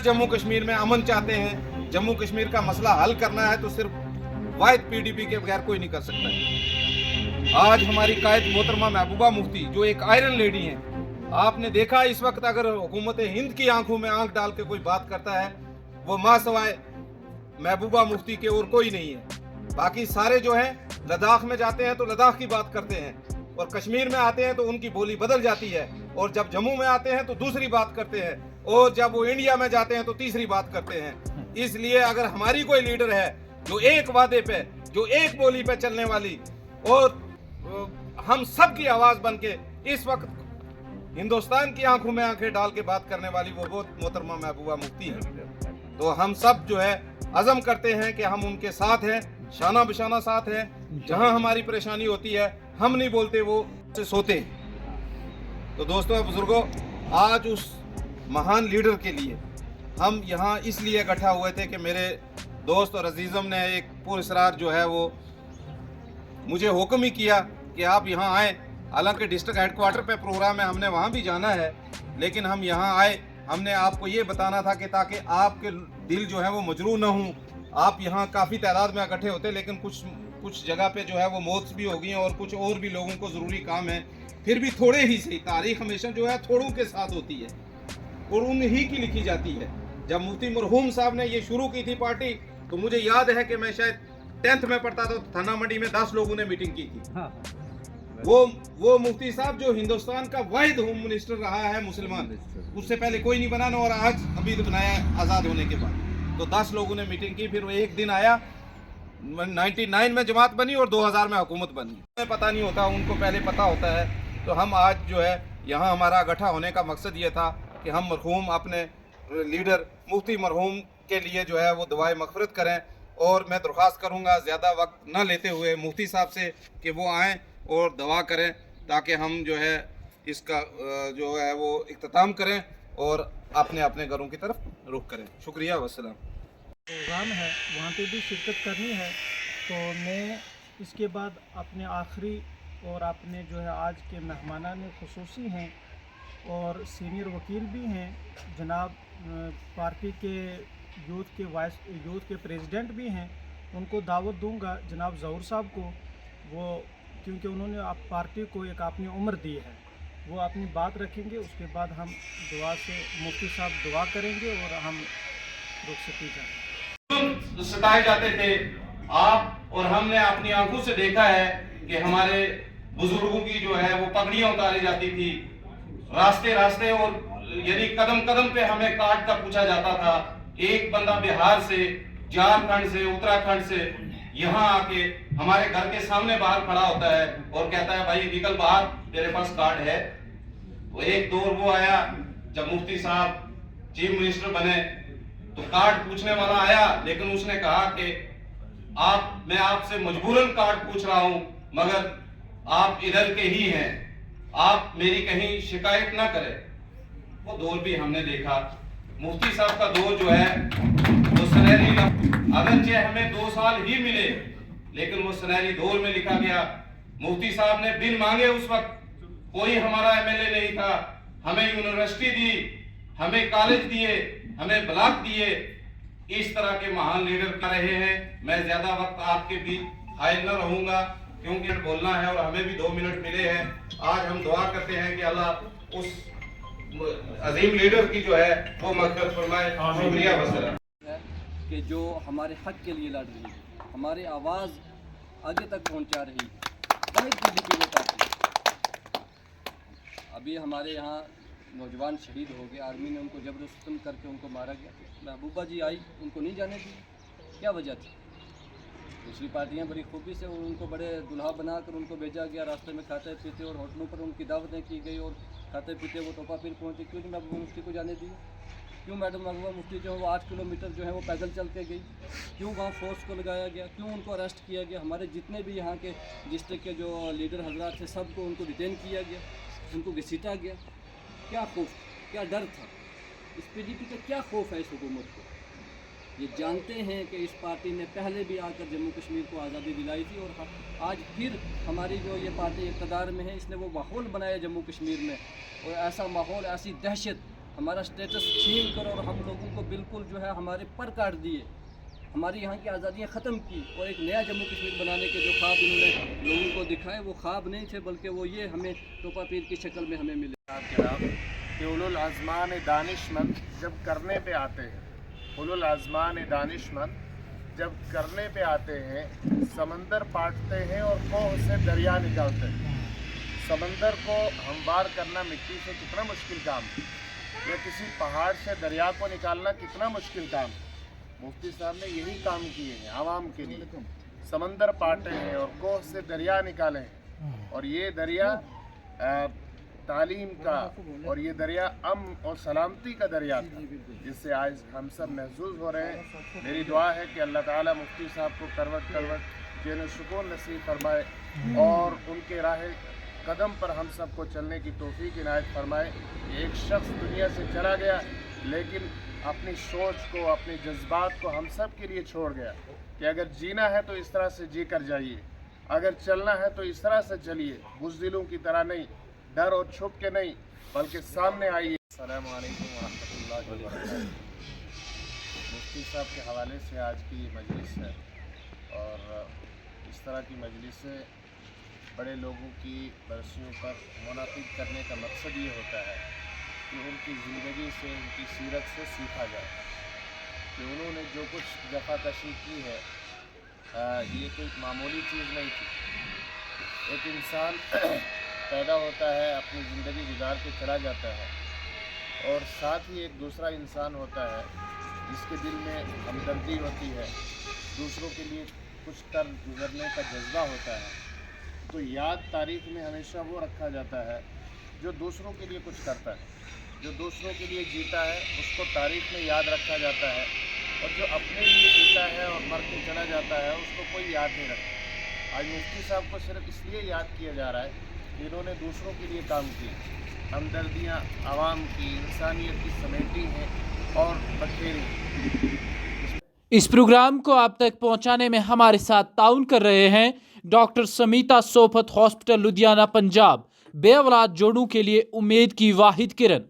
जम्मू कश्मीर में अमन चाहते हैं, जम्मू कश्मीर का मसला हल करना है, तो सिर्फ वाहिद पीडीपी के बगैर कोई नहीं कर सकता है। आज हमारी कायद मोहतरमा महबूबा मुफ्ती जो एक आयरन लेडी हैं, आपने देखा इस वक्त अगर हुकूमत हिंद की आंखों में आंख डाल के कोई बात करता है, वो माँ सवाए महबूबा मुफ्ती के और कोई नहीं है। बाकी सारे जो हैं लद्दाख में जाते हैं तो लद्दाख की बात करते हैं, और कश्मीर में आते हैं तो उनकी बोली बदल जाती है, और जब जम्मू में आते हैं तो दूसरी बात करते हैं, और जब वो इंडिया में जाते हैं तो तीसरी बात करते हैं। इसलिए अगर हमारी कोई लीडर है जो एक वादे पे, जो एक बोली पे चलने वाली, और हम सब की आवाज बन के इस वक्त हिंदुस्तान की आंखों में आंखें डाल के बात करने वाली, वो मोहतरमा महबूबा मुफ्ती है। तो हम सब जो है अज़म करते हैं कि हम उनके साथ हैं, शाना बिशाना साथ हैं। जहां हमारी परेशानी होती है हम नहीं बोलते, वो सोते हैं। तो दोस्तों बुजुर्गों, आज उस महान लीडर के लिए हम यहाँ इसलिए इकट्ठा हुए थे कि मेरे दोस्त और अजीज़म ने एक पुरस्कार जो है वो मुझे हुक्म ही किया कि आप यहाँ आए। हालांकि डिस्ट्रिक्ट हेडक्वार्टर पे प्रोग्राम है, हमने वहाँ भी जाना है, लेकिन हम यहाँ आए, हमने आपको ये बताना था कि ताकि आपके दिल जो है वो मजरूह ना हों। आप यहाँ काफ़ी तादाद में इकट्ठे होते, लेकिन कुछ जगह पे जो है वो मौत भी हो गई हैं, और कुछ और भी लोगों को ज़रूरी काम है। फिर भी थोड़े ही सही, तारीख हमेशा जो है थोड़ों के साथ होती है और उन्हीं की लिखी जाती है। जब मुफ्ती मरहूम साहब ने ये शुरू की थी पार्टी, तो मुझे याद है कि मैं शायद 10th में पढ़ता था, थाना मंडी में 10 लोगों ने मीटिंग की थी। वो मुफ्ती साहब जो हिंदुस्तान का वाहिद होम मिनिस्टर रहा है मुसलमान, उससे पहले कोई नहीं बना ना, और आज अभी बनाया आज़ाद होने के बाद। तो 10 लोगों ने मीटिंग की। फिर वो एक दिन आया, 99 में जमात बनी और 2000 में हुकूमत बनी। हमें पता नहीं होता, उनको पहले पता होता है। तो हम आज जो है यहाँ हमारा इकट्ठा होने का मकसद ये था कि हम मरहूम अपने लीडर मुफ्ती मरहूम के लिए जो है वो दुआए मग़फ़िरत करें। और मैं दरख्वास्त करूँगा ज़्यादा वक्त न लेते हुए मुफ्ती साहब से कि वो आएँ और दुआ करें, ताकि हम जो है इसका जो है वो इख्तिताम करें और अपने अपने घरों की तरफ रुख करें। शुक्रिया, वस्सलाम। प्रोग्राम है वहाँ पे भी शिरकत करनी है, तो मैं इसके बाद अपने आखिरी और अपने जो है आज के मेहमानान खुसूसी हैं और सीनियर वकील भी हैं, जनाब पार्टी के यूथ के प्रेसिडेंट भी हैं, उनको दावत दूंगा, जनाब ज़हूर साहब को। वो क्योंकि उन्होंने आप पार्टी को एक अपनी उम्र दी है, वो अपनी बात रखेंगे। उसके बाद हम दुआ से मुफ्ती साहब दुआ करेंगे और हम रुखसती जाएंगे। सताए जाते थे आप और हमने अपनी आंखों से देखा है कि हमारे बुजुर्गों की जो है वो पगड़ियां उतारी जाती थी रास्ते रास्ते, और यानी कदम कदम पे हमें काट कर पूछा जाता था। एक बंदा बिहार से, झारखंड से, उत्तराखंड से यहाँ आके हमारे घर के सामने बाहर खड़ा होता है और कहता है भाई निकल बाहर, तेरे पास कार्ड है। तो एक दौर वो आया जब मुफ्ती साहब चीफ मिनिस्टर बने, तो कार्ड पूछने वाला आया, लेकिन उसने कहा कि मैं आपसे मजबूरन कार्ड पूछ रहा हूं, मगर आप इधर के ही हैं, आप मेरी कहीं शिकायत ना करें। वो दौर भी हमने देखा। मुफ्ती साहब का दौर जो है वो सुनहरी, अगरचे हमें 2 साल ही मिले, लेकिन वो सुनहरी दौर में लिखा गया। मुफ्ती साहब ने बिन मांगे, उस वक्त कोई हमारा एमएलए नहीं था, हमें यूनिवर्सिटी दी, हमें कॉलेज दिए, हमें ब्लॉक दिए। इस तरह के महान लीडर कर रहे हैं। मैं ज्यादा वक्त आपके बीच हायल न रहूंगा, क्योंकि बोलना है और हमें भी 2 मिनट मिले हैं। आज हम दुआ करते हैं कि अल्लाह उस अजीम लीडर की जो है वो मग़फ़िरत फरमाए। शुक्रिया, वस्सलाम। कि जो हमारे हक के लिए लड़ रही है, हमारी आवाज़ आगे तक पहुंचा रही है, वही पीडीपी वो पार्टी। अभी हमारे यहाँ नौजवान शहीद हो गए, आर्मी ने उनको जबरदस्ती करके उनको मारा गया। महबूबा जी आई, उनको नहीं जाने दी, क्या वजह थी? दूसरी पार्टियां बड़ी खूबी से उनको बड़े दुल्हा बनाकर उनको भेजा गया, रास्ते में खाते पीते और होटलों पर उनकी दावतें की गई, और खाते पीते वो टोपा फिर पहुँचे। क्यों नहीं महबूबा मुफ्ती को जाने दी? क्यों मैडम महबूबा मुफ्ती जो है वो 8 किलोमीटर जो है वो पैदल चल के गई? क्यों वहाँ फोर्स को लगाया गया? क्यों उनको अरेस्ट किया गया? हमारे जितने भी यहाँ के डिस्ट्रिक्ट के जो लीडर हजरात थे, सबको उनको डिटेन किया गया, उनको घसीटा गया। क्या खौफ, क्या डर था? इस पीडीपी का क्या खौफ है इस हुकूमत को? ये जानते हैं कि इस पार्टी ने पहले भी आकर जम्मू कश्मीर को आज़ादी दिलाई थी, और आज फिर हमारी जो ये पार्टी इक़्तिदार में है, इसने वो माहौल बनाया जम्मू कश्मीर में, और ऐसा माहौल, ऐसी दहशत, हमारा स्टेटस छीन कर और हम लोगों को बिल्कुल بالکل جو ہے ہمارے پر کاٹ دیے، ہماری یہاں کی آزادیاں ختم کی، اور ایک نیا جموں کشمیر بنانے کے جو خواب انہوں نے لوگوں کو دکھائے وہ خواب نہیں تھے، بلکہ وہ یہ ہمیں ٹوپا پیر کی شکل میں ہمیں ملے۔ کہ اولو الازمان دانش مند جب کرنے پہ آتے ہیں، اولو الازمان دانش مند جب کرنے پہ آتے ہیں، سمندر پاٹتے ہیں اور کوہ سے دریا نکالتے ہیں۔ سمندر کو ہموار کرنا مٹی سے کتنا مشکل کام ہے، یا کسی پہاڑ سے دریا کو نکالنا کتنا مشکل کام ہے۔ مفتی صاحب نے یہی کام کیے ہیں عوام کے لیے، سمندر پاٹے ہیں اور کوہ سے دریا نکالے ہیں، اور یہ دریا تعلیم کا اور یہ دریا امن اور سلامتی کا دریا تھا، جس سے آج ہم سب محظوظ ہو رہے ہیں۔ میری دعا ہے کہ اللہ تعالیٰ مفتی صاحب کو کروٹ کروٹ چین و سکون نصیب فرمائے، اور ان کے راہ قدم پر ہم سب کو چلنے کی توفیق عنایت فرمائے۔ ایک شخص دنیا سے چلا گیا، لیکن اپنی سوچ کو، اپنے جذبات کو ہم سب کے لیے چھوڑ گیا کہ اگر جینا ہے تو اس طرح سے جی کر جائیے، اگر چلنا ہے تو اس طرح سے چلیے، بزدلوں کی طرح نہیں، ڈر اور چھپ کے نہیں، بلکہ سامنے آئیے۔ السلام علیکم ورحمۃ اللہ وبرکاتہ۔ مفتی صاحب کے حوالے سے آج کی یہ مجلس ہے، اور اس طرح کی مجلسیں بڑے لوگوں کی برسیوں پر منعقد کرنے کا مقصد یہ ہوتا ہے کہ ان کی زندگی سے، ان کی سیرت سے سیکھا جائے کہ انہوں نے جو کچھ جفا کشی کی ہے یہ کوئی معمولی چیز نہیں تھی۔ ایک انسان پیدا ہوتا ہے، اپنی زندگی گزار کے چلا جاتا ہے، اور ساتھ ہی ایک دوسرا انسان ہوتا ہے جس کے دل میں ہمدردی ہوتی ہے، دوسروں کے لیے کچھ کر گزرنے کا جذبہ ہوتا ہے۔ تو یاد تاریخ میں ہمیشہ وہ رکھا جاتا ہے جو دوسروں کے لیے کچھ کرتا ہے، جو دوسروں کے لیے جیتا ہے اس کو تاریخ میں یاد رکھا جاتا ہے، اور جو اپنے لیے جیتا ہے اور مر کے چلا جاتا ہے اس کو کوئی یاد نہیں رکھتا۔ آج مفتی صاحب کو صرف اس لیے یاد کیا جا رہا ہے کہ انہوں نے دوسروں کے لیے کام کیے، ہمدردیاں عوام کی، انسانیت کی سمیٹی ہیں اور بکھیری ہیں۔ اس پروگرام کو آپ تک پہنچانے میں ہمارے ساتھ تعاون کر رہے ہیں ڈاکٹر سمیتا سوپت ہاسپٹل لدھیانہ پنجاب، بے اولاد جوڑوں کے لیے امید کی واحد کرن۔